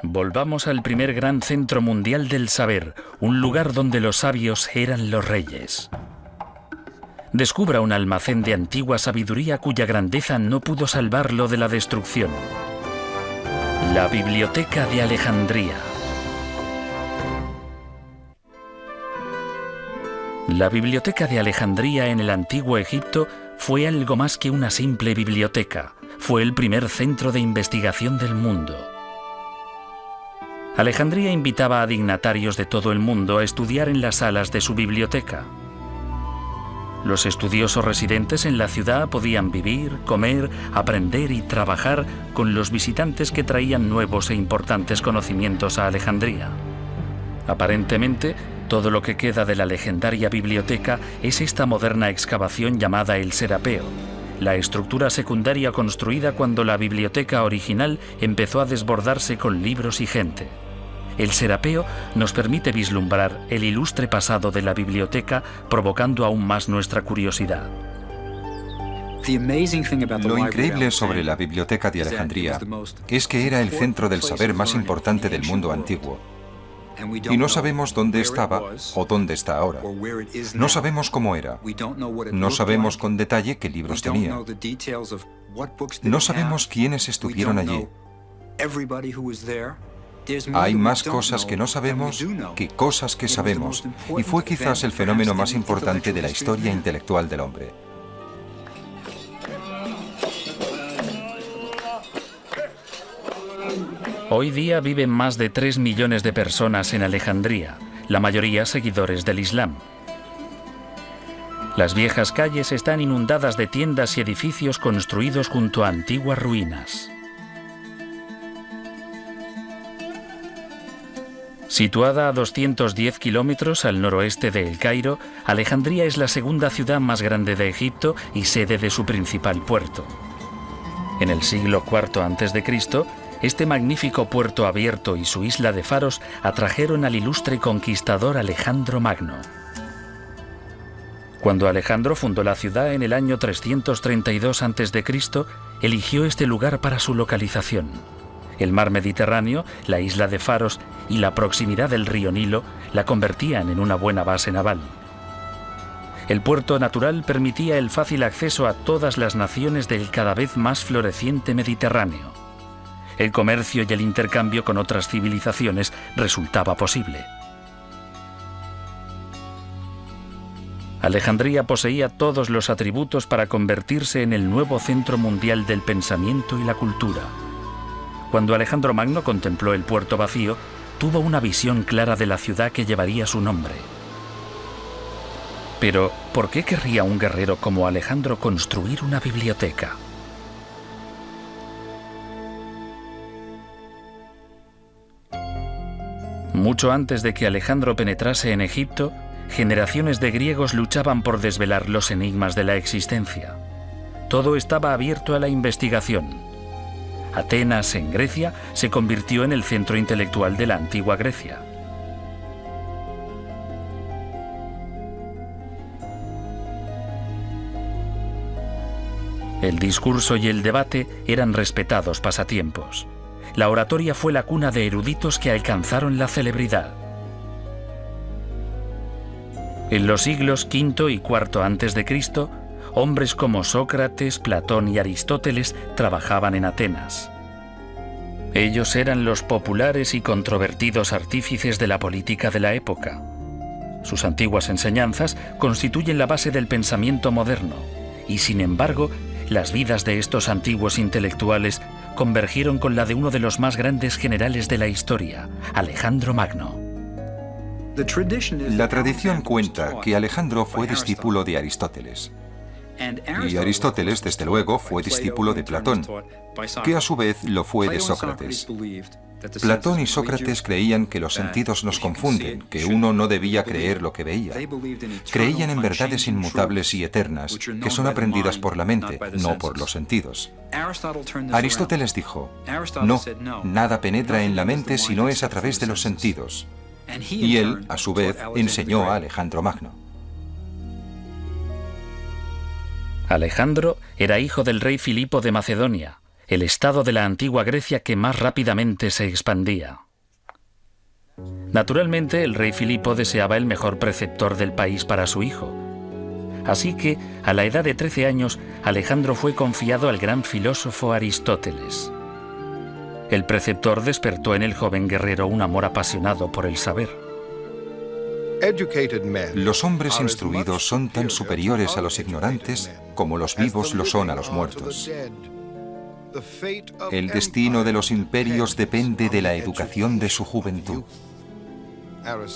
Volvamos al primer gran centro mundial del saber, un lugar donde los sabios eran los reyes. Descubra un almacén de antigua sabiduría cuya grandeza no pudo salvarlo de la destrucción. La Biblioteca de Alejandría. La Biblioteca de Alejandría en el Antiguo Egipto fue algo más que una simple biblioteca. Fue el primer centro de investigación del mundo. Alejandría invitaba a dignatarios de todo el mundo a estudiar en las salas de su biblioteca. Los estudiosos residentes en la ciudad podían vivir, comer, aprender y trabajar con los visitantes que traían nuevos e importantes conocimientos a Alejandría. Aparentemente, todo lo que queda de la legendaria biblioteca es esta moderna excavación llamada el Serapeo, la estructura secundaria construida cuando la biblioteca original empezó a desbordarse con libros y gente. El Serapeo nos permite vislumbrar el ilustre pasado de la biblioteca, provocando aún más nuestra curiosidad. Lo increíble sobre la Biblioteca de Alejandría es que era el centro del saber más importante del mundo antiguo. Y no sabemos dónde estaba o dónde está ahora. No sabemos cómo era. No sabemos con detalle qué libros tenía. No sabemos quiénes estuvieron allí. Hay más cosas que no sabemos que cosas que sabemos, y fue quizás el fenómeno más importante de la historia intelectual del hombre. Hoy día viven más de 3 millones de personas en Alejandría, la mayoría seguidores del Islam. Las viejas calles están inundadas de tiendas y edificios construidos junto a antiguas ruinas. Situada a 210 kilómetros al noroeste de El Cairo, Alejandría es la segunda ciudad más grande de Egipto y sede de su principal puerto. En el siglo IV a.C., este magnífico puerto abierto y su isla de faros atrajeron al ilustre conquistador Alejandro Magno. Cuando Alejandro fundó la ciudad en el año 332 a.C., eligió este lugar para su localización. El mar Mediterráneo, la isla de Faros y la proximidad del río Nilo la convertían en una buena base naval. El puerto natural permitía el fácil acceso a todas las naciones del cada vez más floreciente Mediterráneo. El comercio y el intercambio con otras civilizaciones resultaba posible. Alejandría poseía todos los atributos para convertirse en el nuevo centro mundial del pensamiento y la cultura. Cuando Alejandro Magno contempló el puerto vacío, tuvo una visión clara de la ciudad que llevaría su nombre. Pero, ¿por qué querría un guerrero como Alejandro construir una biblioteca? Mucho antes de que Alejandro penetrase en Egipto, generaciones de griegos luchaban por desvelar los enigmas de la existencia. Todo estaba abierto a la investigación. Atenas, en Grecia, se convirtió en el centro intelectual de la antigua Grecia. El discurso y el debate eran respetados pasatiempos. La oratoria fue la cuna de eruditos que alcanzaron la celebridad. En los siglos V y IV a.C., hombres como Sócrates, Platón y Aristóteles trabajaban en Atenas. Ellos eran los populares y controvertidos artífices de la política de la época. Sus antiguas enseñanzas constituyen la base del pensamiento moderno, y sin embargo, las vidas de estos antiguos intelectuales convergieron con la de uno de los más grandes generales de la historia, Alejandro Magno. La tradición cuenta que Alejandro fue discípulo de Aristóteles. Y Aristóteles, desde luego, fue discípulo de Platón, que a su vez lo fue de Sócrates. Platón y Sócrates creían que los sentidos nos confunden, que uno no debía creer lo que veía. Creían en verdades inmutables y eternas, que son aprendidas por la mente, no por los sentidos. Aristóteles dijo, no, nada penetra en la mente si no es a través de los sentidos. Y él, a su vez, enseñó a Alejandro Magno. Alejandro era hijo del rey Filipo de Macedonia. el estado de la antigua Grecia que más rápidamente se expandía. Naturalmente, el rey Filipo deseaba el mejor preceptor del país para su hijo. Así que, a la edad de 13 años, Alejandro fue confiado al gran filósofo Aristóteles. El preceptor despertó en el joven guerrero un amor apasionado por el saber. Los hombres instruidos son tan superiores a los ignorantes como los vivos lo son a los muertos. El destino de los imperios depende de la educación de su juventud.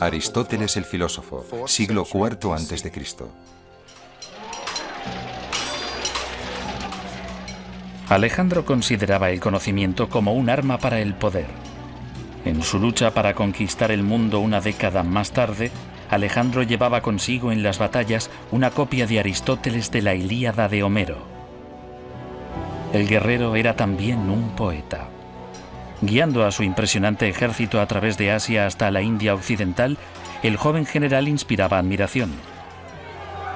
Aristóteles el filósofo, siglo IV a.C. Alejandro consideraba el conocimiento como un arma para el poder. En su lucha para conquistar el mundo una década más tarde, Alejandro llevaba consigo en las batallas una copia de Aristóteles de la Ilíada de Homero. El guerrero era también un poeta. Guiando a su impresionante ejército a través de Asia hasta la India occidental, el joven general inspiraba admiración.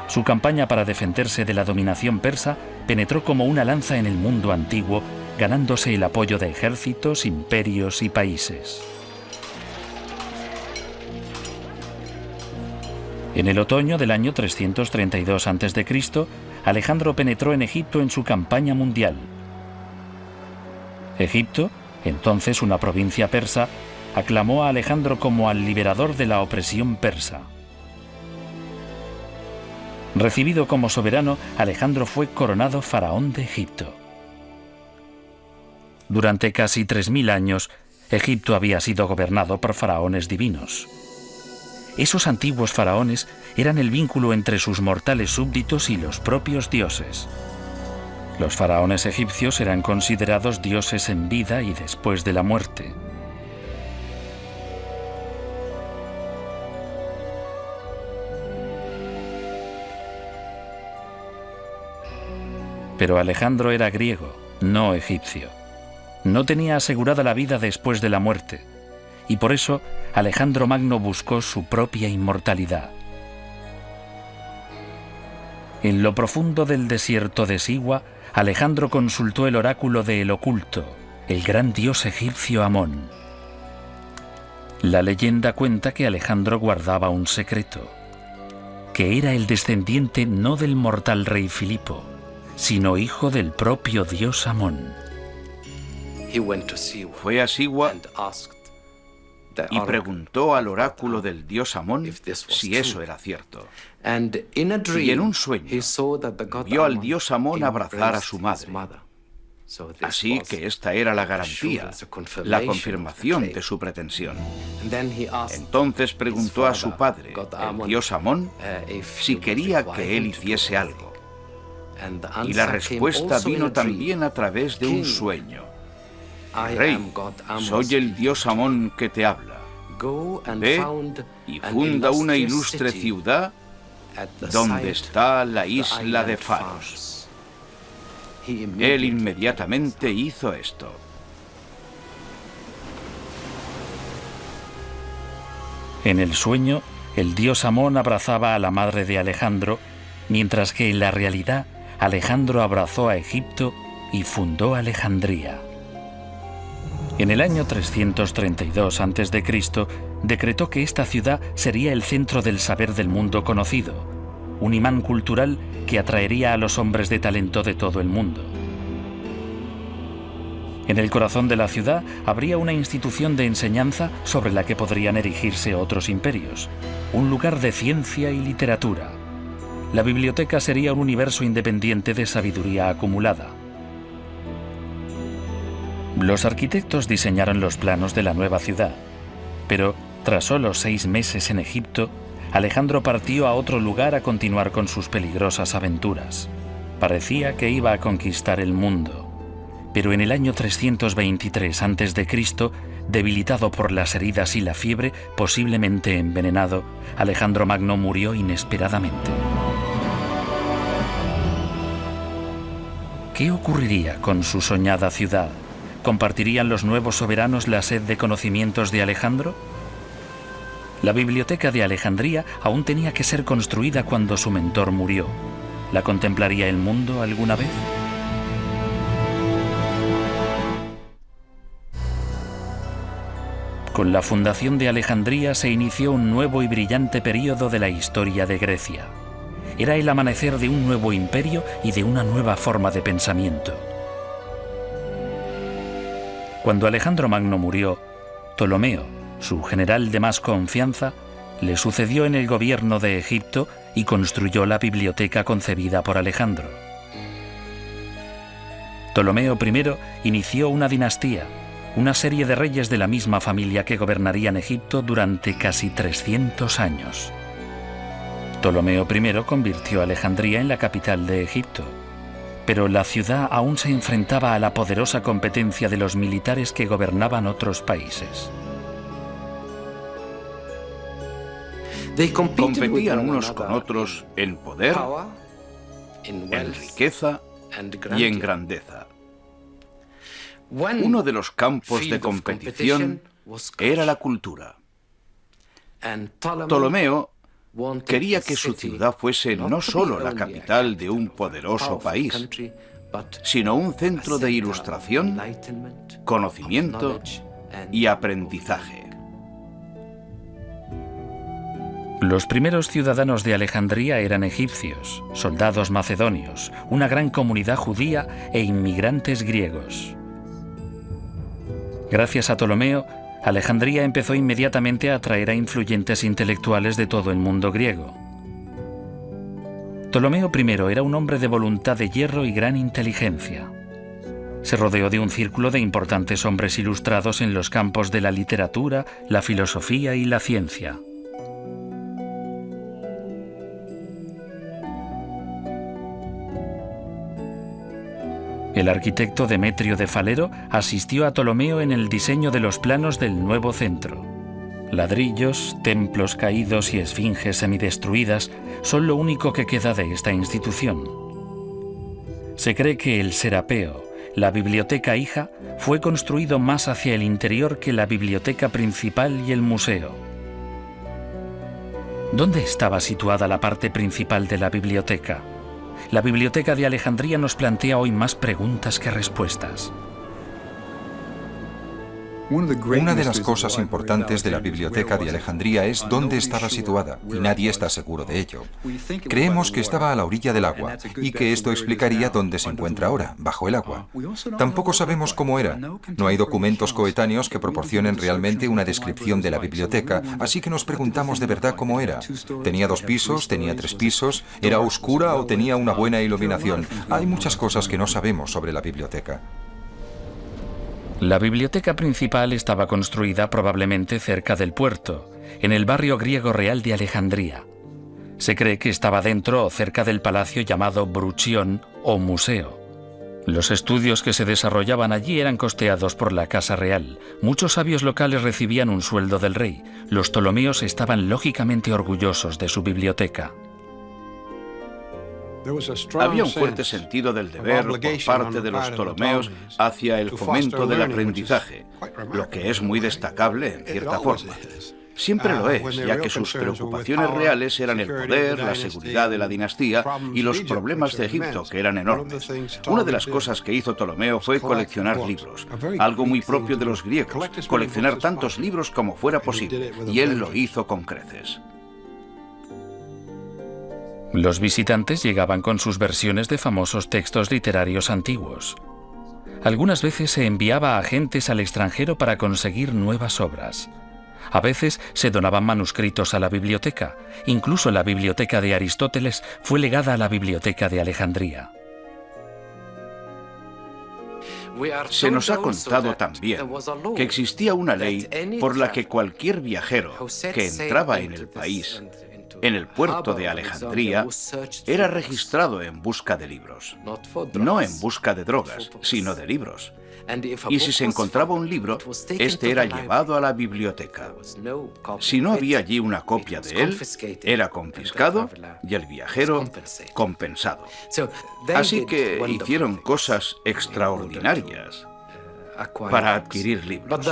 Su campaña para defenderse de la dominación persa penetró como una lanza en el mundo antiguo, ganándose el apoyo de ejércitos, imperios y países. En el otoño del año 332 a.C., Alejandro penetró en Egipto en su campaña mundial. Egipto, entonces una provincia persa, aclamó a Alejandro como al liberador de la opresión persa. Recibido como soberano, Alejandro fue coronado faraón de Egipto. Durante casi 3000 años, Egipto había sido gobernado por faraones divinos. Esos antiguos faraones eran el vínculo entre sus mortales súbditos y los propios dioses. Los faraones egipcios eran considerados dioses en vida y después de la muerte. Pero Alejandro era griego, no egipcio. No tenía asegurada la vida después de la muerte, y por eso Alejandro Magno buscó su propia inmortalidad. En lo profundo del desierto de Siwa, Alejandro consultó el oráculo de El Oculto, el gran dios egipcio Amón. La leyenda cuenta que Alejandro guardaba un secreto, que era el descendiente no del mortal rey Filipo, sino hijo del propio dios Amón. Fue a Siwa y preguntó al oráculo del dios Amón si eso era cierto. Y en un sueño vio al dios Amón abrazar a su madre. Así que esta era la garantía, la confirmación de su pretensión. Entonces preguntó a su padre, el dios Amón, si quería que él hiciese algo. Y la respuesta vino también a través de un sueño. Rey, soy el dios Amón que te habla. Ve y funda una ilustre ciudad donde está la isla de Faros. Él inmediatamente hizo esto. En el sueño, el dios Amón abrazaba a la madre de Alejandro, mientras que en la realidad Alejandro abrazó a Egipto y fundó Alejandría. En el año 332 a.C., decretó que esta ciudad sería el centro del saber del mundo conocido, un imán cultural que atraería a los hombres de talento de todo el mundo. En el corazón de la ciudad habría una institución de enseñanza sobre la que podrían erigirse otros imperios, un lugar de ciencia y literatura. La biblioteca sería un universo independiente de sabiduría acumulada. Los arquitectos diseñaron los planos de la nueva ciudad, pero tras solo 6 meses en Egipto, Alejandro partió a otro lugar a continuar con sus peligrosas aventuras. Parecía que iba a conquistar el mundo, pero en el año 323 a.C., debilitado por las heridas y la fiebre, posiblemente envenenado, Alejandro Magno murió inesperadamente. ¿Qué ocurriría con su soñada ciudad? ¿Compartirían los nuevos soberanos la sed de conocimientos de Alejandro? La biblioteca de Alejandría aún tenía que ser construida cuando su mentor murió. ¿La contemplaría el mundo alguna vez? Con la fundación de Alejandría se inició un nuevo y brillante período de la historia de Grecia. Era el amanecer de un nuevo imperio y de una nueva forma de pensamiento. Cuando Alejandro Magno murió, Ptolomeo, su general de más confianza, le sucedió en el gobierno de Egipto y construyó la biblioteca concebida por Alejandro. Ptolomeo I inició una dinastía, una serie de reyes de la misma familia que gobernarían Egipto durante casi 300 años. Ptolomeo I convirtió a Alejandría en la capital de Egipto, pero la ciudad aún se enfrentaba a la poderosa competencia de los militares que gobernaban otros países. Competían unos con otros en poder, en riqueza y en grandeza. Uno de los campos de competición era la cultura. Ptolomeo quería que su ciudad fuese no solo la capital de un poderoso país, sino un centro de ilustración, conocimiento y aprendizaje. Los primeros ciudadanos de Alejandría eran egipcios, soldados macedonios, una gran comunidad judía e inmigrantes griegos. Gracias a Ptolomeo, Alejandría empezó inmediatamente a atraer a influyentes intelectuales de todo el mundo griego. Ptolomeo I era un hombre de voluntad de hierro y gran inteligencia. Se rodeó de un círculo de importantes hombres ilustrados en los campos de la literatura, la filosofía y la ciencia. El arquitecto Demetrio de Falero asistió a Ptolomeo en el diseño de los planos del nuevo centro. Ladrillos, templos caídos y esfinges semidestruidas son lo único que queda de esta institución. Se cree que el Serapeo, la biblioteca hija, fue construido más hacia el interior que la biblioteca principal y el museo. ¿Dónde estaba situada la parte principal de la biblioteca? La Biblioteca de Alejandría nos plantea hoy más preguntas que respuestas. Una de las cosas importantes de la Biblioteca de Alejandría es dónde estaba situada, y nadie está seguro de ello. Creemos que estaba a la orilla del agua, y que esto explicaría dónde se encuentra ahora, bajo el agua. Tampoco sabemos cómo era. No hay documentos coetáneos que proporcionen realmente una descripción de la biblioteca, así que nos preguntamos de verdad cómo era. ¿Tenía 2 pisos? ¿Tenía 3 pisos? ¿Era oscura o tenía una buena iluminación? Hay muchas cosas que no sabemos sobre la biblioteca. La biblioteca principal estaba construida probablemente cerca del puerto, en el barrio griego real de Alejandría. Se cree que estaba dentro o cerca del palacio llamado Bruchión o museo. Los estudios que se desarrollaban allí eran costeados por la Casa Real. Muchos sabios locales recibían un sueldo del rey. Los ptolomeos estaban lógicamente orgullosos de su biblioteca. Había un fuerte sentido del deber por parte de los ptolomeos hacia el fomento del aprendizaje, lo que es muy destacable en cierta forma. Siempre lo es, ya que sus preocupaciones reales eran el poder, la seguridad de la dinastía y los problemas de Egipto, que eran enormes. Una de las cosas que hizo Ptolomeo fue coleccionar libros, algo muy propio de los griegos, coleccionar tantos libros como fuera posible, y él lo hizo con creces. Los visitantes llegaban con sus versiones de famosos textos literarios antiguos. Algunas veces se enviaba agentes al extranjero para conseguir nuevas obras. A veces se donaban manuscritos a la biblioteca. Incluso la biblioteca de Aristóteles fue legada a la biblioteca de Alejandría. Se nos ha contado también que existía una ley por la que cualquier viajero que entraba en el país, en el puerto de Alejandría, era registrado en busca de libros. No en busca de drogas, sino de libros. Y si se encontraba un libro, este era llevado a la biblioteca. Si no había allí una copia de él, era confiscado y el viajero compensado. Así que hicieron cosas extraordinarias. para adquirir libros.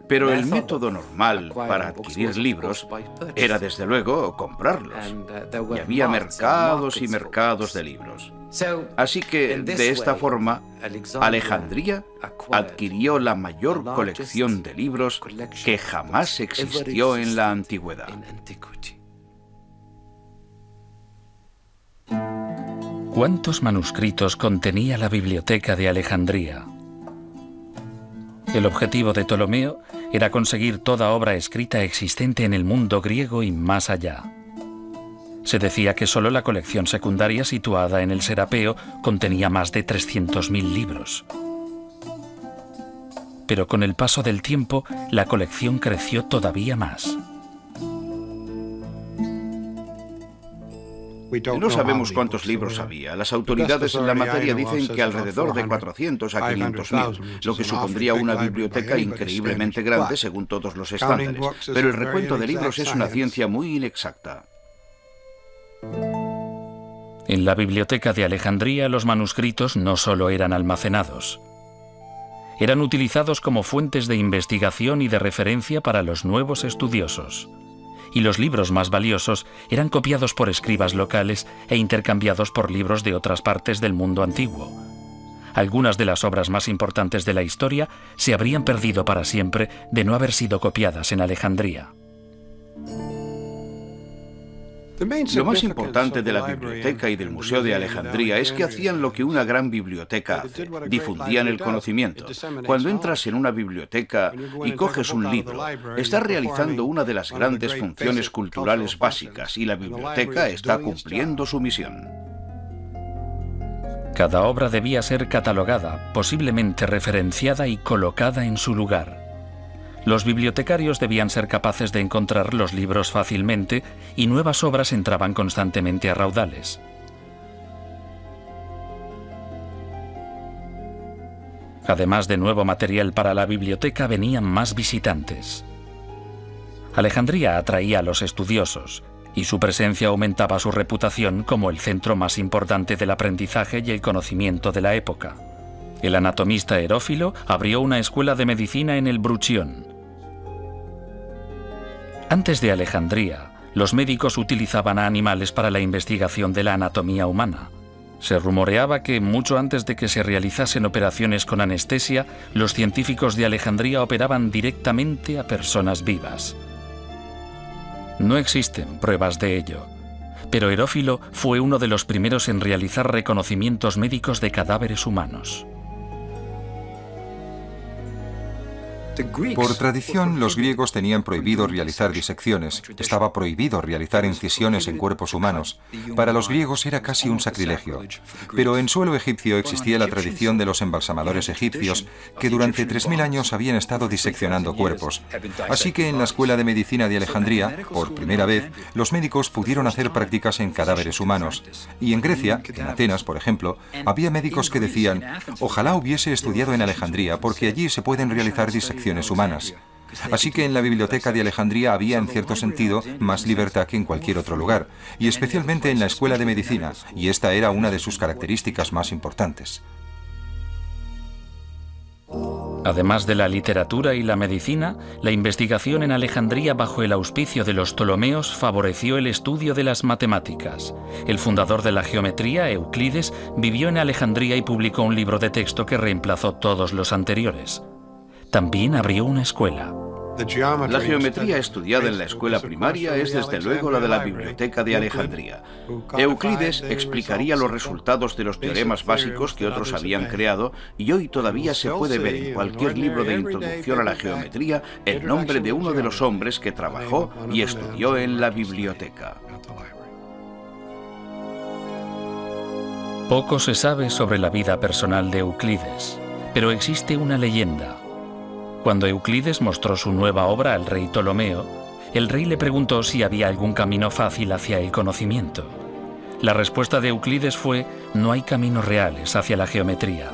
Pero el método normal para adquirir libros era, desde luego, comprarlos. Y había mercados y mercados de libros. Así que, de esta forma, Alejandría adquirió la mayor colección de libros que jamás existió en la antigüedad. ¿Cuántos manuscritos contenía la biblioteca de Alejandría? El objetivo de Ptolomeo era conseguir toda obra escrita existente en el mundo griego y más allá. Se decía que solo la colección secundaria situada en el Serapeo contenía más de 300.000 libros. Pero con el paso del tiempo, la colección creció todavía más. No sabemos cuántos libros había. Las autoridades en la materia dicen que alrededor de 400 a 500.000, lo que supondría una biblioteca increíblemente grande según todos los estándares. Pero el recuento de libros es una ciencia muy inexacta. En la biblioteca de Alejandría, los manuscritos no solo eran almacenados. Eran utilizados como fuentes de investigación y de referencia para los nuevos estudiosos. Y los libros más valiosos eran copiados por escribas locales e intercambiados por libros de otras partes del mundo antiguo. Algunas de las obras más importantes de la historia se habrían perdido para siempre de no haber sido copiadas en Alejandría. Lo más importante de la biblioteca y del Museo de Alejandría es que hacían lo que una gran biblioteca hace: difundían el conocimiento. Cuando entras en una biblioteca y coges un libro, estás realizando una de las grandes funciones culturales básicas y la biblioteca está cumpliendo su misión. Cada obra debía ser catalogada, posiblemente referenciada y colocada en su lugar. Los bibliotecarios debían ser capaces de encontrar los libros fácilmente y nuevas obras entraban constantemente a raudales. Además de nuevo material para la biblioteca, venían más visitantes. Alejandría atraía a los estudiosos y su presencia aumentaba su reputación como el centro más importante del aprendizaje y el conocimiento de la época. El anatomista Herófilo abrió una escuela de medicina en el Bruchión. Antes de Alejandría, los médicos utilizaban a animales para la investigación de la anatomía humana. Se rumoreaba que, mucho antes de que se realizasen operaciones con anestesia, los científicos de Alejandría operaban directamente a personas vivas. No existen pruebas de ello, pero Herófilo fue uno de los primeros en realizar reconocimientos médicos de cadáveres humanos. Por tradición, los griegos tenían prohibido realizar disecciones, estaba prohibido realizar incisiones en cuerpos humanos. Para los griegos era casi un sacrilegio. Pero en suelo egipcio existía la tradición de los embalsamadores egipcios, que durante 3000 años habían estado diseccionando cuerpos. Así que en la escuela de medicina de Alejandría, por primera vez, los médicos pudieron hacer prácticas en cadáveres humanos. Y en Grecia, en Atenas, por ejemplo, había médicos que decían: ojalá hubiese estudiado en Alejandría, porque allí se pueden realizar disecciones humanas. Así que en la biblioteca de Alejandría había, en cierto sentido, más libertad que en cualquier otro lugar, y especialmente en la escuela de medicina, y esta era una de sus características más importantes. Además de la literatura y la medicina, la investigación en Alejandría bajo el auspicio de los Ptolomeos favoreció el estudio de las matemáticas. El fundador de la geometría, Euclides, vivió en Alejandría y publicó un libro de texto que reemplazó todos los anteriores. También abrió una escuela. La geometría estudiada en la escuela primaria es desde luego la de la biblioteca de Alejandría. Euclides explicaría los resultados de los teoremas básicos que otros habían creado y hoy todavía se puede ver en cualquier libro de introducción a la geometría el nombre de uno de los hombres que trabajó y estudió en la biblioteca. Poco se sabe sobre la vida personal de Euclides, pero existe una leyenda. Cuando Euclides mostró su nueva obra al rey Ptolomeo, el rey le preguntó si había algún camino fácil hacia el conocimiento. La respuesta de Euclides fue: no hay caminos reales hacia la geometría.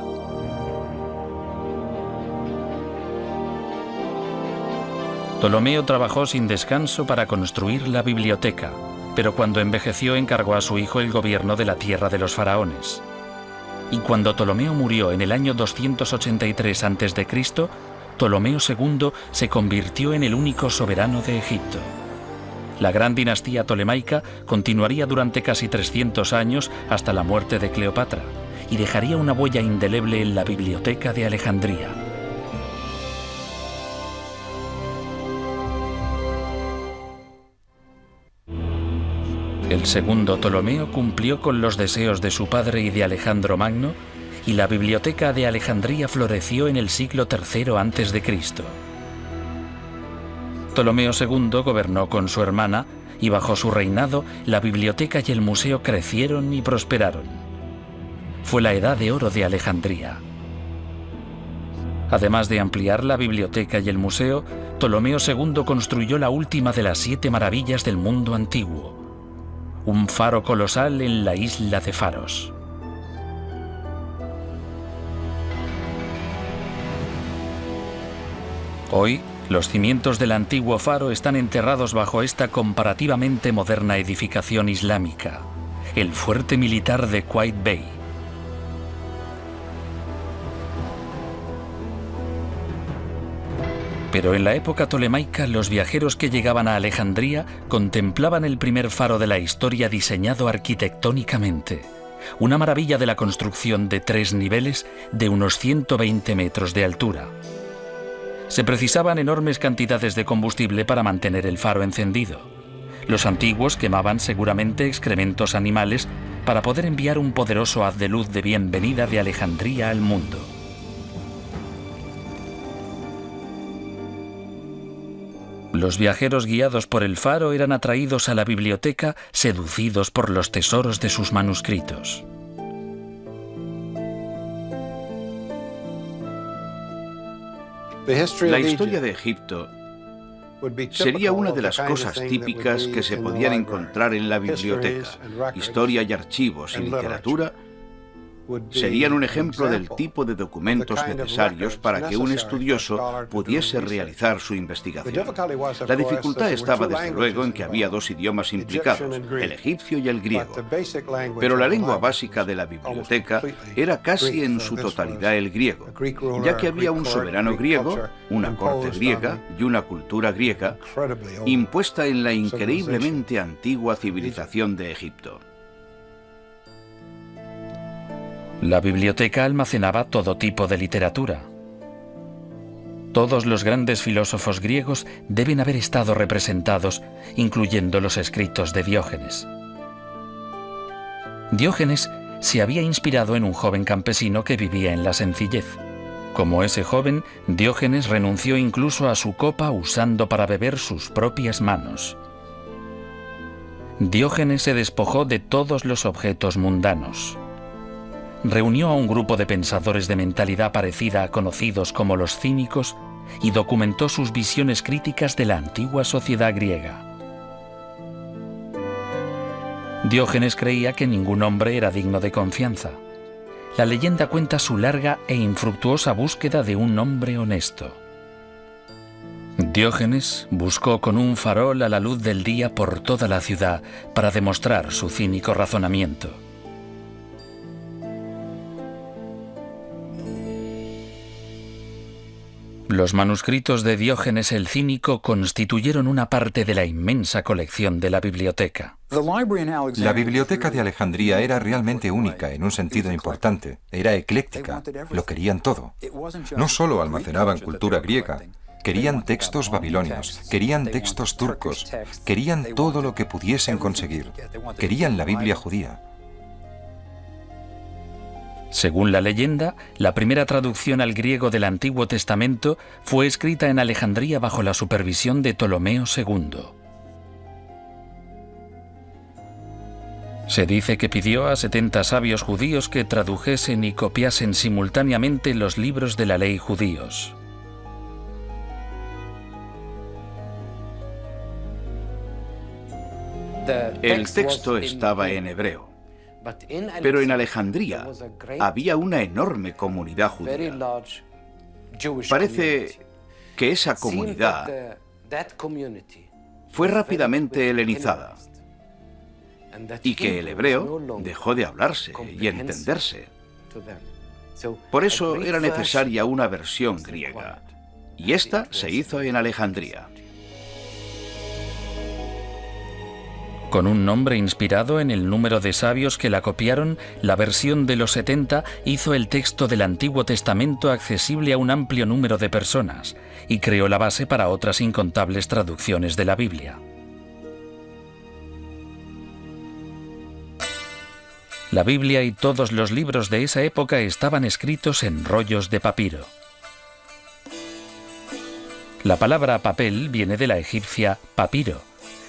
Ptolomeo trabajó sin descanso para construir la biblioteca, pero cuando envejeció encargó a su hijo el gobierno de la tierra de los faraones. y cuando Ptolomeo murió en el año 283 a.C., Ptolomeo II se convirtió en el único soberano de Egipto. La gran dinastía tolemaica continuaría durante casi 300 años hasta la muerte de Cleopatra y dejaría una huella indeleble en la Biblioteca de Alejandría. El segundo Ptolomeo cumplió con los deseos de su padre y de Alejandro Magno, y la Biblioteca de Alejandría floreció en el siglo III a.C. Ptolomeo II gobernó con su hermana y bajo su reinado la biblioteca y el museo crecieron y prosperaron. Fue la Edad de Oro de Alejandría. Además de ampliar la biblioteca y el museo, Ptolomeo II construyó la última de las 7 maravillas del mundo antiguo, un faro colosal en la isla de Faros. Hoy, los cimientos del antiguo faro están enterrados bajo esta comparativamente moderna edificación islámica, el fuerte militar de Qaid Bey. Pero en la época tolemaica, los viajeros que llegaban a Alejandría contemplaban el primer faro de la historia diseñado arquitectónicamente, una maravilla de la construcción de 3 niveles de unos 120 metros de altura. Se precisaban enormes cantidades de combustible para mantener el faro encendido. Los antiguos quemaban seguramente excrementos animales para poder enviar un poderoso haz de luz de bienvenida de Alejandría al mundo. Los viajeros guiados por el faro eran atraídos a la biblioteca, seducidos por los tesoros de sus manuscritos. La historia de Egipto sería una de las cosas típicas que se podían encontrar en la biblioteca. Historia y archivos y literatura serían un ejemplo del tipo de documentos necesarios para que un estudioso pudiese realizar su investigación. La dificultad estaba desde luego en que había 2 idiomas implicados, el egipcio y el griego. Pero la lengua básica de la biblioteca era casi en su totalidad el griego, ya que había un soberano griego, una corte griega y una cultura griega impuesta en la increíblemente antigua civilización de Egipto. La biblioteca almacenaba todo tipo de literatura. Todos los grandes filósofos griegos deben haber estado representados, incluyendo los escritos de Diógenes. Diógenes se había inspirado en un joven campesino que vivía en la sencillez. Como ese joven, Diógenes renunció incluso a su copa usando para beber sus propias manos. Diógenes se despojó de todos los objetos mundanos. Reunió a un grupo de pensadores de mentalidad parecida, conocidos como los cínicos, y documentó sus visiones críticas de la antigua sociedad griega. Diógenes creía que ningún hombre era digno de confianza. La leyenda cuenta su larga e infructuosa búsqueda de un hombre honesto. Diógenes buscó con un farol a la luz del día por toda la ciudad para demostrar su cínico razonamiento. Los manuscritos de Diógenes el Cínico constituyeron una parte de la inmensa colección de la biblioteca. La biblioteca de Alejandría era realmente única en un sentido importante. Era ecléctica, lo querían todo. No solo almacenaban cultura griega, querían textos babilonios, querían textos turcos, querían todo lo que pudiesen conseguir. Querían la Biblia judía. Según la leyenda, la primera traducción al griego del Antiguo Testamento fue escrita en Alejandría bajo la supervisión de Ptolomeo II. Se dice que pidió a 70 sabios judíos que tradujesen y copiasen simultáneamente los libros de la ley judíos. El texto estaba en hebreo. Pero en Alejandría había una enorme comunidad judía. Parece que esa comunidad fue rápidamente helenizada y que el hebreo dejó de hablarse y entenderse. Por eso era necesaria una versión griega, y esta se hizo en Alejandría. Con un nombre inspirado en el número de sabios que la copiaron, la versión de los 70 hizo el texto del Antiguo Testamento accesible a un amplio número de personas y creó la base para otras incontables traducciones de la Biblia. La Biblia y todos los libros de esa época estaban escritos en rollos de papiro. La palabra papel viene de la egipcia papiro,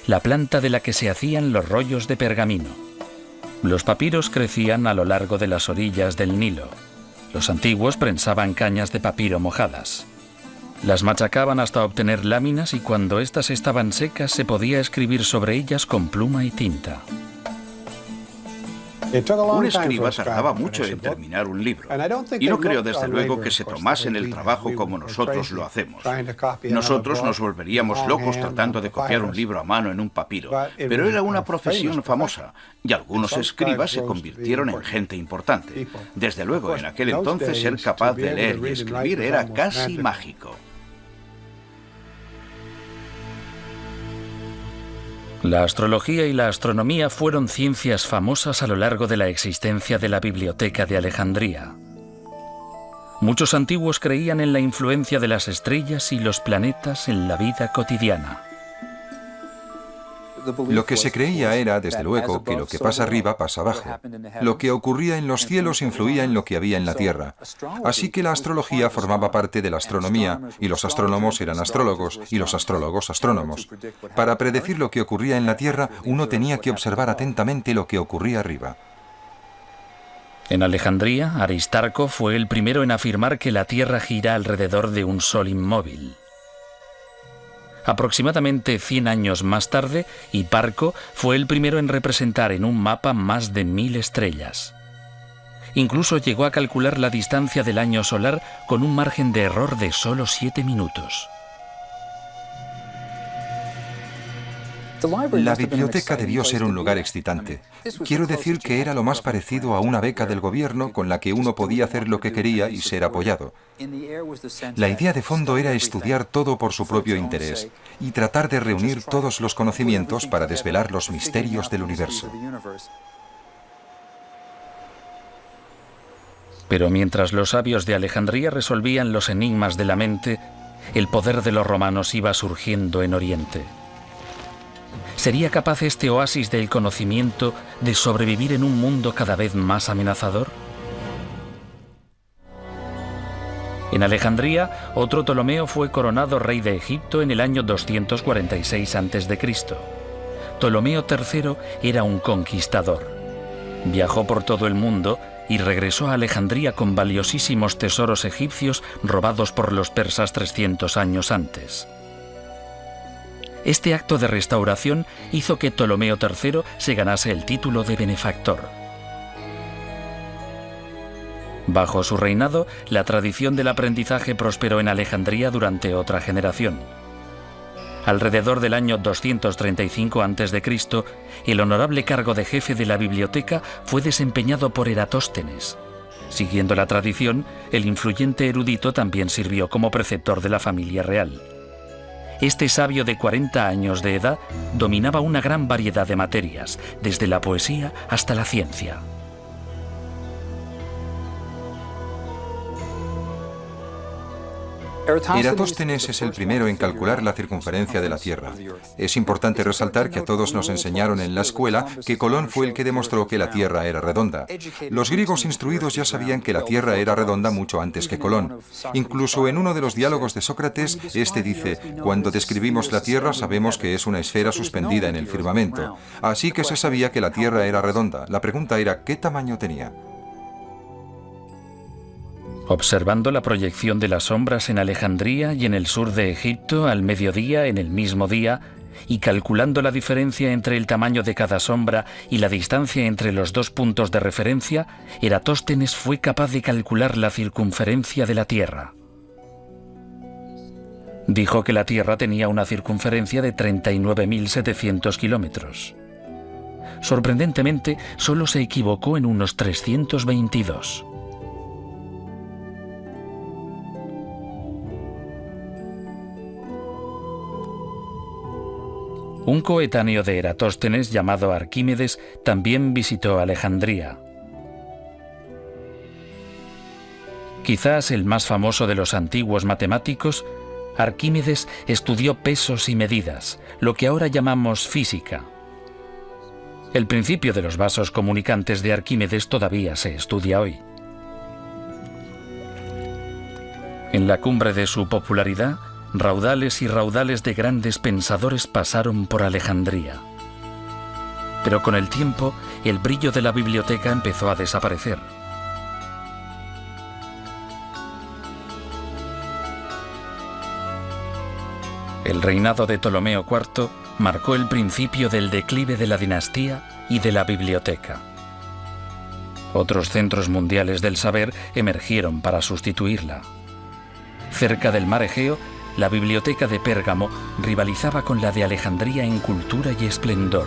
la planta de la que se hacían los rollos de pergamino. Los papiros crecían a lo largo de las orillas del Nilo. Los antiguos prensaban cañas de papiro mojadas. Las machacaban hasta obtener láminas y cuando éstas estaban secas se podía escribir sobre ellas con pluma y tinta. Un escriba tardaba mucho en terminar un libro, y no creo desde luego que se tomasen el trabajo como nosotros lo hacemos. Nosotros nos volveríamos locos tratando de copiar un libro a mano en un papiro, pero era una profesión famosa, y algunos escribas se convirtieron en gente importante. Desde luego, en aquel entonces ser capaz de leer y escribir era casi mágico. La astrología y la astronomía fueron ciencias famosas a lo largo de la existencia de la Biblioteca de Alejandría. Muchos antiguos creían en la influencia de las estrellas y los planetas en la vida cotidiana. Lo que se creía era, desde luego, que lo que pasa arriba pasa abajo. Lo que ocurría en los cielos influía en lo que había en la tierra. Así que la astrología formaba parte de la astronomía, y los astrónomos eran astrólogos, y los astrólogos astrónomos. Para predecir lo que ocurría en la tierra, uno tenía que observar atentamente lo que ocurría arriba. En Alejandría, Aristarco fue el primero en afirmar que la Tierra gira alrededor de un sol inmóvil. Aproximadamente 100 años más tarde, Hiparco fue el primero en representar en un mapa más de 1000 estrellas. Incluso llegó a calcular la distancia del año solar con un margen de error de solo 7 minutos. La biblioteca debió ser un lugar excitante. Quiero decir que era lo más parecido a una beca del gobierno con la que uno podía hacer lo que quería y ser apoyado. La idea de fondo era estudiar todo por su propio interés y tratar de reunir todos los conocimientos para desvelar los misterios del universo. Pero mientras los sabios de Alejandría resolvían los enigmas de la mente, el poder de los romanos iba surgiendo en Oriente. ¿Sería capaz este oasis del conocimiento de sobrevivir en un mundo cada vez más amenazador? En Alejandría, otro Ptolomeo fue coronado rey de Egipto en el año 246 a.C. Ptolomeo III era un conquistador. Viajó por todo el mundo y regresó a Alejandría con valiosísimos tesoros egipcios robados por los persas 300 años antes. Este acto de restauración hizo que Ptolomeo III se ganase el título de benefactor. Bajo su reinado, la tradición del aprendizaje prosperó en Alejandría durante otra generación. Alrededor del año 235 a.C., el honorable cargo de jefe de la biblioteca fue desempeñado por Eratóstenes. Siguiendo la tradición, el influyente erudito también sirvió como preceptor de la familia real. Este sabio de 40 años de edad dominaba una gran variedad de materias, desde la poesía hasta la ciencia. Eratóstenes es el primero en calcular la circunferencia de la Tierra. Es importante resaltar que a todos nos enseñaron en la escuela que Colón fue el que demostró que la Tierra era redonda. Los griegos instruidos ya sabían que la Tierra era redonda mucho antes que Colón. Incluso en uno de los diálogos de Sócrates, este dice: cuando describimos la Tierra sabemos que es una esfera suspendida en el firmamento. Así que se sabía que la Tierra era redonda. La pregunta era, ¿qué tamaño tenía? Observando la proyección de las sombras en Alejandría y en el sur de Egipto al mediodía en el mismo día, y calculando la diferencia entre el tamaño de cada sombra y la distancia entre los dos puntos de referencia, Eratóstenes fue capaz de calcular la circunferencia de la Tierra. Dijo que la Tierra tenía una circunferencia de 39.700 kilómetros. Sorprendentemente, solo se equivocó en unos 322. Un coetáneo de Eratóstenes llamado Arquímedes también visitó Alejandría. Quizás el más famoso de los antiguos matemáticos, Arquímedes estudió pesos y medidas, lo que ahora llamamos física. El principio de los vasos comunicantes de Arquímedes todavía se estudia hoy. En la cumbre de su popularidad, raudales y raudales de grandes pensadores pasaron por Alejandría. Pero con el tiempo, el brillo de la biblioteca empezó a desaparecer. El reinado de Ptolomeo IV marcó el principio del declive de la dinastía y de la biblioteca. Otros centros mundiales del saber emergieron para sustituirla. Cerca del mar Egeo, la biblioteca de Pérgamo rivalizaba con la de Alejandría en cultura y esplendor.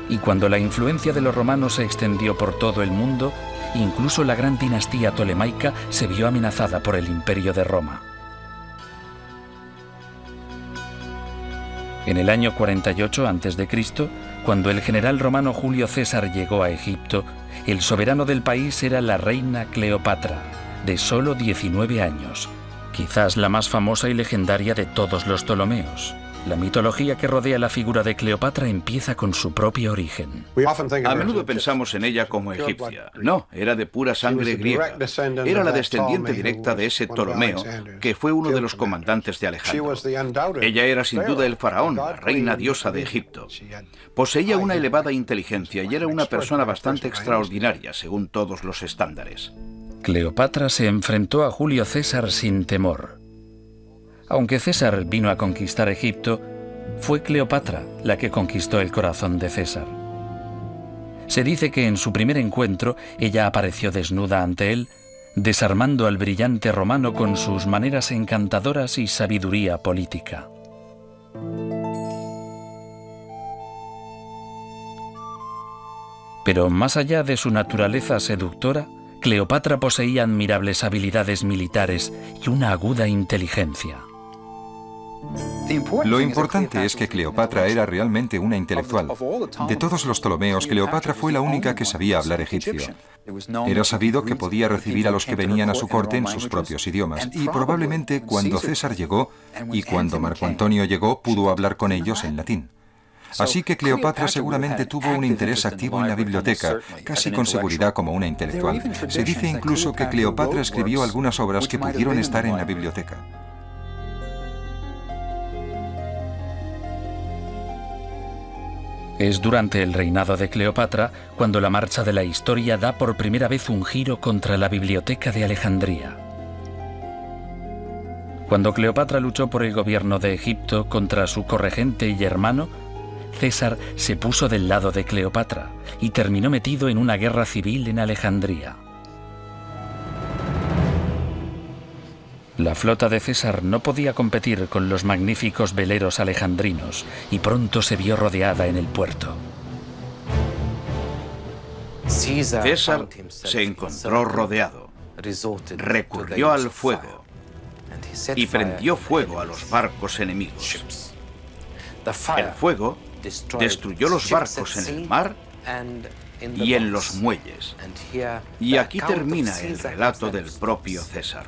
Y cuando la influencia de los romanos se extendió por todo el mundo, incluso la gran dinastía tolemaica se vio amenazada por el Imperio de Roma. En el año 48 a.C., cuando el general romano Julio César llegó a Egipto, el soberano del país era la reina Cleopatra, de solo 19 años, quizás la más famosa y legendaria de todos los Ptolomeos. La mitología que rodea la figura de Cleopatra empieza con su propio origen. A menudo pensamos en ella como egipcia. No, era de pura sangre griega. Era la descendiente directa de ese Ptolomeo, que fue uno de los comandantes de Alejandro. Ella era sin duda el faraón, la reina diosa de Egipto. Poseía una elevada inteligencia y era una persona bastante extraordinaria, según todos los estándares. Cleopatra se enfrentó a Julio César sin temor. Aunque César vino a conquistar Egipto, fue Cleopatra la que conquistó el corazón de César. Se dice que en su primer encuentro ella apareció desnuda ante él, desarmando al brillante romano con sus maneras encantadoras y sabiduría política. Pero más allá de su naturaleza seductora, Cleopatra poseía admirables habilidades militares y una aguda inteligencia. Lo importante es que Cleopatra era realmente una intelectual. De todos los Ptolomeos, Cleopatra fue la única que sabía hablar egipcio. Era sabido que podía recibir a los que venían a su corte en sus propios idiomas, y probablemente cuando César llegó y cuando Marco Antonio llegó, pudo hablar con ellos en latín. Así que Cleopatra seguramente tuvo un interés activo en la biblioteca, casi con seguridad como una intelectual. Se dice incluso que Cleopatra escribió algunas obras que pudieron estar en la biblioteca. Es durante el reinado de Cleopatra cuando la marcha de la historia da por primera vez un giro contra la biblioteca de Alejandría. Cuando Cleopatra luchó por el gobierno de Egipto contra su corregente y hermano, César se puso del lado de Cleopatra y terminó metido en una guerra civil en Alejandría. La flota de César no podía competir con los magníficos veleros alejandrinos y pronto se vio rodeada en el puerto. César se encontró rodeado, recurrió al fuego y prendió fuego a los barcos enemigos. El fuego destruyó los barcos en el mar y en los muelles. Y aquí termina el relato del propio César.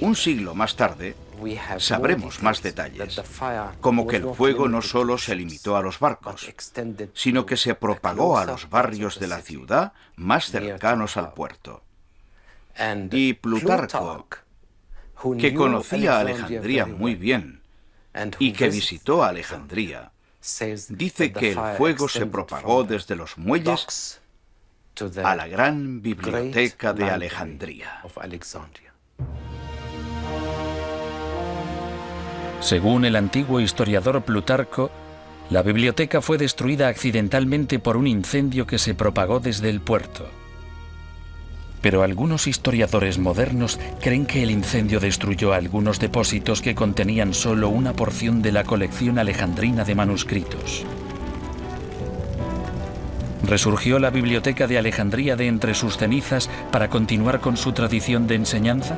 Un siglo más tarde, sabremos más detalles, como que el fuego no solo se limitó a los barcos, sino que se propagó a los barrios de la ciudad más cercanos al puerto. Y Plutarco, que conocía a Alejandría muy bien y que visitó a Alejandría, dice que el fuego se propagó desde los muelles a la gran biblioteca de Alejandría. Según el antiguo historiador Plutarco, la biblioteca fue destruida accidentalmente por un incendio que se propagó desde el puerto. Pero algunos historiadores modernos creen que el incendio destruyó algunos depósitos que contenían solo una porción de la colección alejandrina de manuscritos. ¿Resurgió la biblioteca de Alejandría de entre sus cenizas para continuar con su tradición de enseñanza?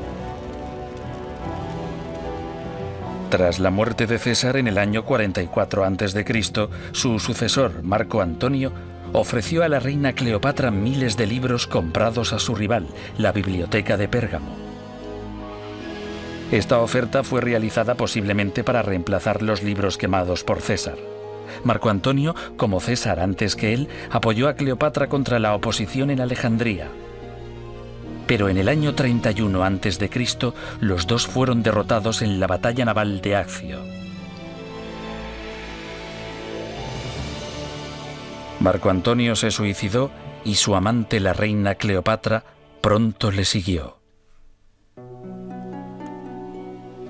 Tras la muerte de César en el año 44 a.C., su sucesor, Marco Antonio, ofreció a la reina Cleopatra miles de libros comprados a su rival, la Biblioteca de Pérgamo. Esta oferta fue realizada posiblemente para reemplazar los libros quemados por César. Marco Antonio, como César antes que él, apoyó a Cleopatra contra la oposición en Alejandría. Pero en el año 31 a.C., los dos fueron derrotados en la batalla naval de Accio. Marco Antonio se suicidó y su amante, la reina Cleopatra, pronto le siguió.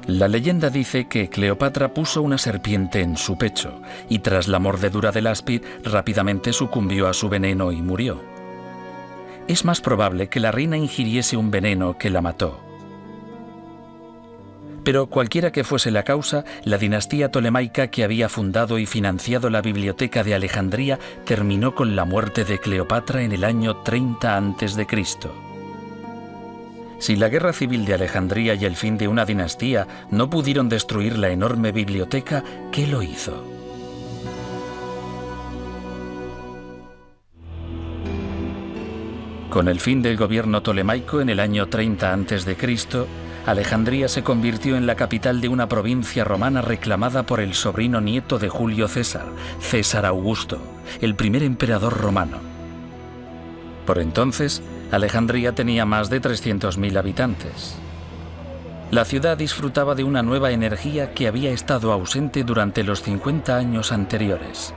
La leyenda dice que Cleopatra puso una serpiente en su pecho y tras la mordedura del áspid rápidamente sucumbió a su veneno y murió. Es más probable que la reina ingiriese un veneno que la mató. Pero cualquiera que fuese la causa, la dinastía tolemaica que había fundado y financiado la Biblioteca de Alejandría terminó con la muerte de Cleopatra en el año 30 a.C. Si la guerra civil de Alejandría y el fin de una dinastía no pudieron destruir la enorme biblioteca, ¿qué lo hizo? Con el fin del gobierno tolemaico en el año 30 a.C., Alejandría se convirtió en la capital de una provincia romana reclamada por el sobrino nieto de Julio César, César Augusto, el primer emperador romano. Por entonces, Alejandría tenía más de 300.000 habitantes. La ciudad disfrutaba de una nueva energía que había estado ausente durante los 50 años anteriores.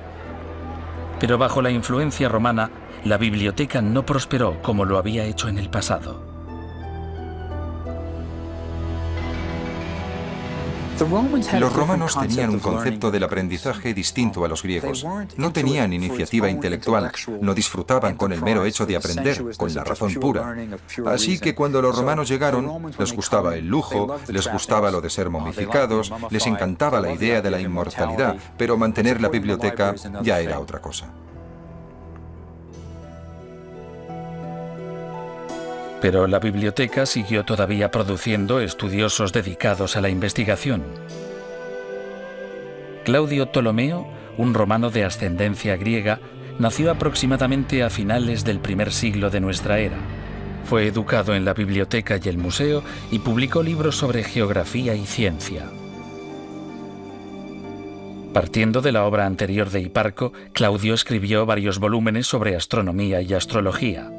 Pero bajo la influencia romana, la biblioteca no prosperó como lo había hecho en el pasado. Los romanos tenían un concepto del aprendizaje distinto a los griegos. No tenían iniciativa intelectual, no disfrutaban con el mero hecho de aprender, con la razón pura. Así que cuando los romanos llegaron, les gustaba el lujo, les gustaba lo de ser momificados, les encantaba la idea de la inmortalidad, pero mantener la biblioteca ya era otra cosa. Pero la biblioteca siguió todavía produciendo estudiosos dedicados a la investigación. Claudio Ptolomeo, un romano de ascendencia griega, nació aproximadamente a finales del primer siglo de nuestra era. Fue educado en la biblioteca y el museo y publicó libros sobre geografía y ciencia. Partiendo de la obra anterior de Hiparco, Claudio escribió varios volúmenes sobre astronomía y astrología.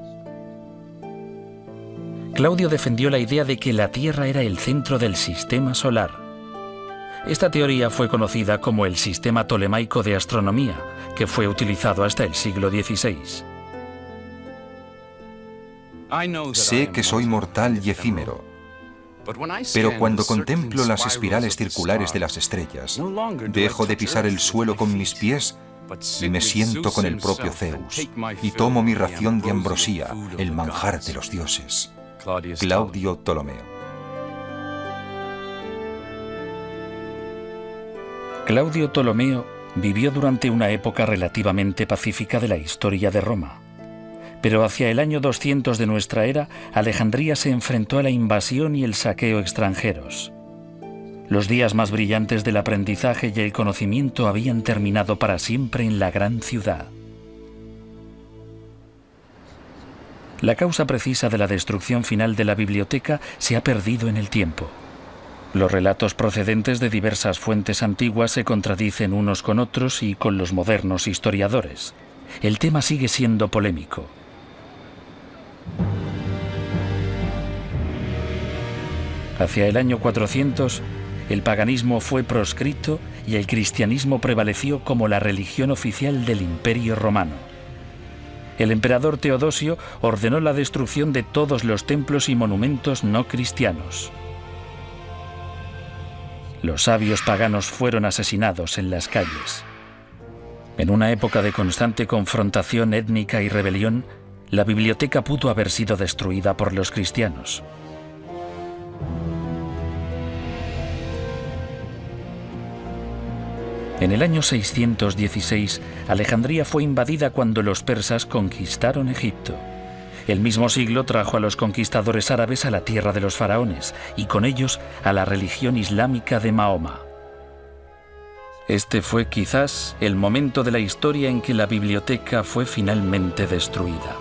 Claudio defendió la idea de que la Tierra era el centro del sistema solar. Esta teoría fue conocida como el sistema tolemaico de astronomía, que fue utilizado hasta el siglo XVI. Sé que soy mortal y efímero, pero cuando contemplo las espirales circulares de las estrellas, dejo de pisar el suelo con mis pies y me siento con el propio Zeus, y tomo mi ración de ambrosía, el manjar de los dioses. Claudio Ptolomeo. Claudio Ptolomeo vivió durante una época relativamente pacífica de la historia de Roma. Pero hacia el año 200 de nuestra era, Alejandría se enfrentó a la invasión y el saqueo extranjeros. Los días más brillantes del aprendizaje y el conocimiento habían terminado para siempre en la gran ciudad. La causa precisa de la destrucción final de la biblioteca se ha perdido en el tiempo. Los relatos procedentes de diversas fuentes antiguas se contradicen unos con otros y con los modernos historiadores. El tema sigue siendo polémico. Hacia el año 400, el paganismo fue proscrito y el cristianismo prevaleció como la religión oficial del Imperio Romano. El emperador Teodosio ordenó la destrucción de todos los templos y monumentos no cristianos. Los sabios paganos fueron asesinados en las calles. En una época de constante confrontación étnica y rebelión, la biblioteca pudo haber sido destruida por los cristianos. En el año 616, Alejandría fue invadida cuando los persas conquistaron Egipto. El mismo siglo trajo a los conquistadores árabes a la tierra de los faraones y con ellos a la religión islámica de Mahoma. Este fue quizás el momento de la historia en que la biblioteca fue finalmente destruida.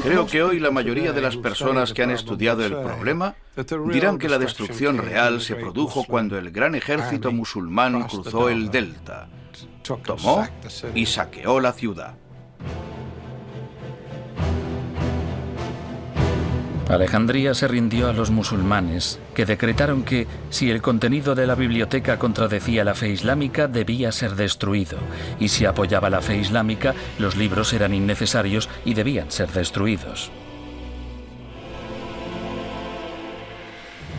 Creo que hoy la mayoría de las personas que han estudiado el problema dirán que la destrucción real se produjo cuando el gran ejército musulmán cruzó el delta, tomó y saqueó la ciudad. Alejandría se rindió a los musulmanes, que decretaron que, si el contenido de la biblioteca contradecía la fe islámica, debía ser destruido, y si apoyaba la fe islámica, los libros eran innecesarios y debían ser destruidos.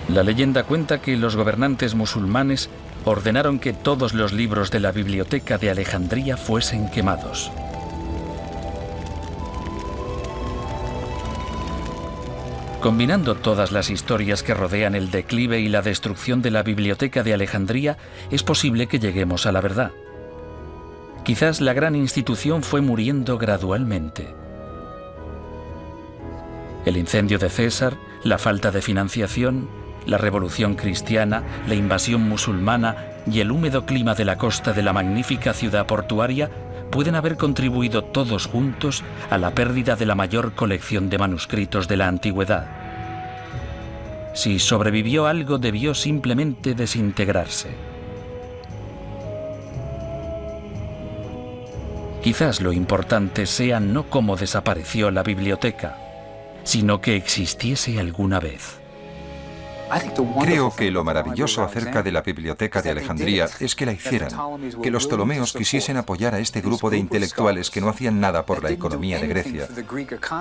La leyenda cuenta que los gobernantes musulmanes ordenaron que todos los libros de la biblioteca de Alejandría fuesen quemados. Combinando todas las historias que rodean el declive y la destrucción de la biblioteca de Alejandría, es posible que lleguemos a la verdad. Quizás la gran institución fue muriendo gradualmente. El incendio de César, la falta de financiación, la revolución cristiana, la invasión musulmana y el húmedo clima de la costa de la magnífica ciudad portuaria pueden haber contribuido todos juntos a la pérdida de la mayor colección de manuscritos de la antigüedad. Si sobrevivió algo, debió simplemente desintegrarse. Quizás lo importante sea no cómo desapareció la biblioteca, sino que existiese alguna vez. Creo que lo maravilloso acerca de la biblioteca de Alejandría es que la hicieran, que los Ptolomeos quisiesen apoyar a este grupo de intelectuales que no hacían nada por la economía de Grecia.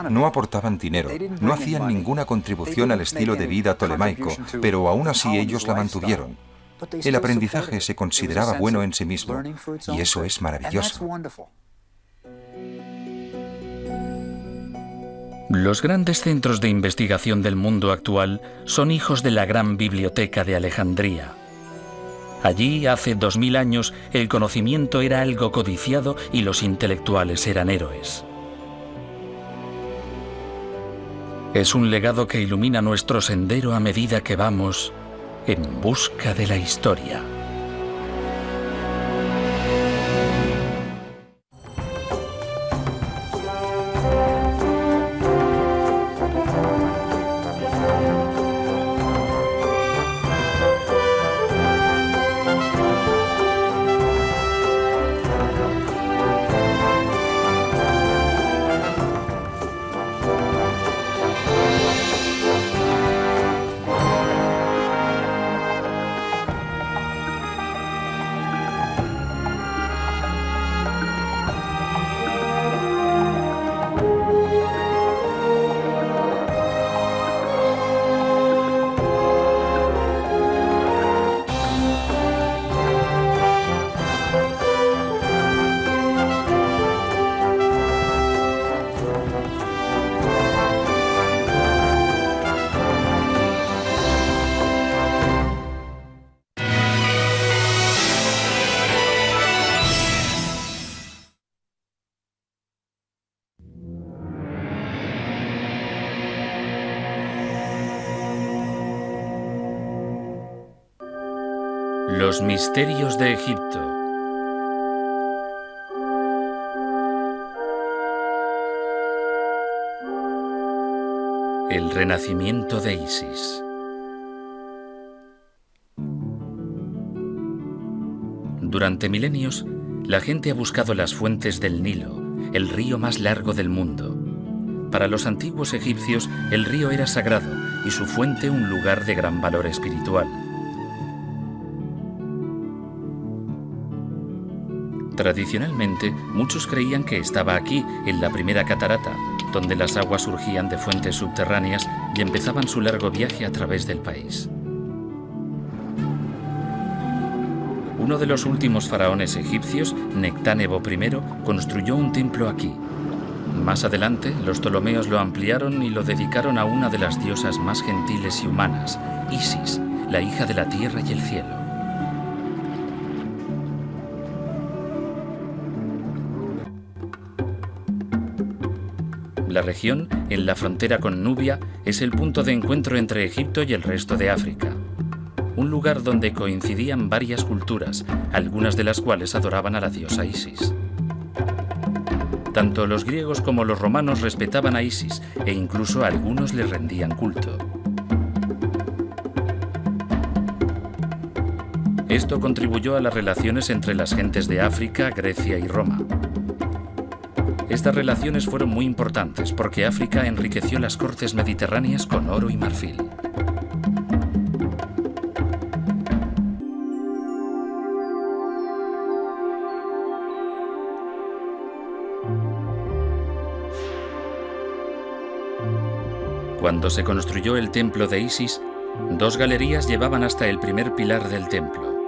No aportaban dinero, no hacían ninguna contribución al estilo de vida tolemaico, pero aún así ellos la mantuvieron. El aprendizaje se consideraba bueno en sí mismo, y eso es maravilloso. Los grandes centros de investigación del mundo actual son hijos de la gran biblioteca de Alejandría. Allí, hace 2000 años, el conocimiento era algo codiciado y los intelectuales eran héroes. Es un legado que ilumina nuestro sendero a medida que vamos en busca de la historia. Los misterios de Egipto. El renacimiento de Isis. Durante milenios, la gente ha buscado las fuentes del Nilo, el río más largo del mundo. Para los antiguos egipcios, el río era sagrado y su fuente un lugar de gran valor espiritual. Tradicionalmente, muchos creían que estaba aquí, en la primera catarata, donde las aguas surgían de fuentes subterráneas y empezaban su largo viaje a través del país. Uno de los últimos faraones egipcios, Nectanebo I, construyó un templo aquí. Más adelante, los Ptolomeos lo ampliaron y lo dedicaron a una de las diosas más gentiles y humanas, Isis, la hija de la tierra y el cielo. La región, en la frontera con Nubia, es el punto de encuentro entre Egipto y el resto de África. un lugar donde coincidían varias culturas, algunas de las cuales adoraban a la diosa Isis. Tanto los griegos como los romanos respetaban a Isis e incluso algunos le rendían culto. Esto contribuyó a las relaciones entre las gentes de África, Grecia y Roma. Estas relaciones fueron muy importantes porque África enriqueció las cortes mediterráneas con oro y marfil. Cuando se construyó el templo de Isis, 2 galerías llevaban hasta el primer pilar del templo.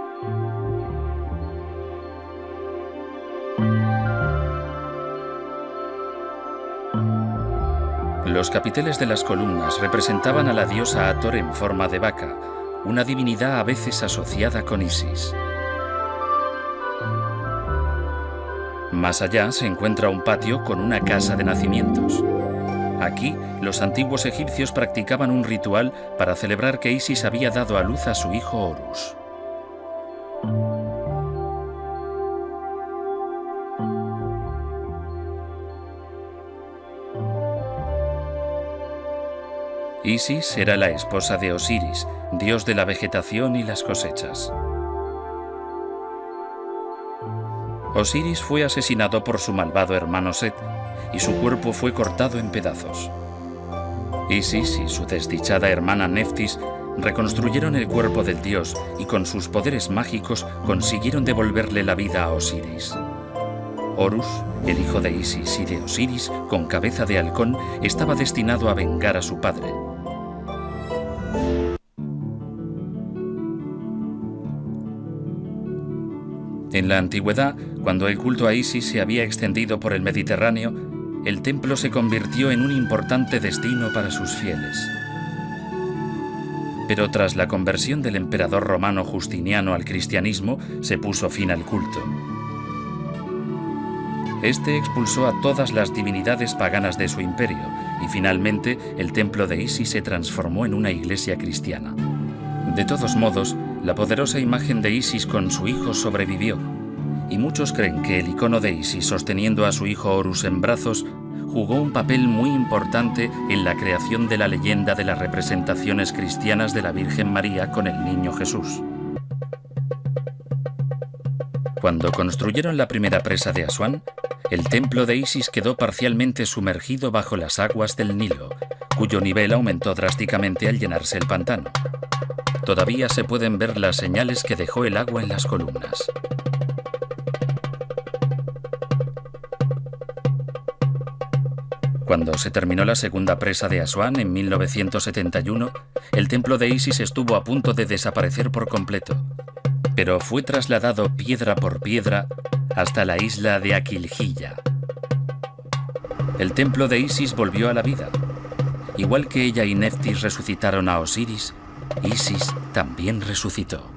Los capiteles de las columnas representaban a la diosa Hathor en forma de vaca, una divinidad a veces asociada con Isis. Más allá se encuentra un patio con una casa de nacimientos. Aquí, los antiguos egipcios practicaban un ritual para celebrar que Isis había dado a luz a su hijo Horus. Isis era la esposa de Osiris, dios de la vegetación y las cosechas. Osiris fue asesinado por su malvado hermano Set y su cuerpo fue cortado en pedazos. Isis y su desdichada hermana Neftis reconstruyeron el cuerpo del dios y con sus poderes mágicos consiguieron devolverle la vida a Osiris. Horus, el hijo de Isis y de Osiris, con cabeza de halcón, estaba destinado a vengar a su padre. En la antigüedad, cuando el culto a Isis se había extendido por el Mediterráneo, el templo se convirtió en un importante destino para sus fieles. Pero tras la conversión del emperador romano Justiniano al cristianismo, se puso fin al culto. Este expulsó a todas las divinidades paganas de su imperio y finalmente el templo de Isis se transformó en una iglesia cristiana. De todos modos, la poderosa imagen de Isis con su hijo sobrevivió, y muchos creen que el icono de Isis sosteniendo a su hijo Horus en brazos jugó un papel muy importante en la creación de la leyenda de las representaciones cristianas de la Virgen María con el niño Jesús. Cuando construyeron la primera presa de Asuán, el templo de Isis quedó parcialmente sumergido bajo las aguas del Nilo, cuyo nivel aumentó drásticamente al llenarse el pantano. Todavía se pueden ver las señales que dejó el agua en las columnas. Cuando se terminó la segunda presa de Asuán en 1971, el templo de Isis estuvo a punto de desaparecer por completo, pero fue trasladado piedra por piedra hasta la isla de Aquilhiyya. El templo de Isis volvió a la vida. Igual que ella y Neftis resucitaron a Osiris, Isis también resucitó.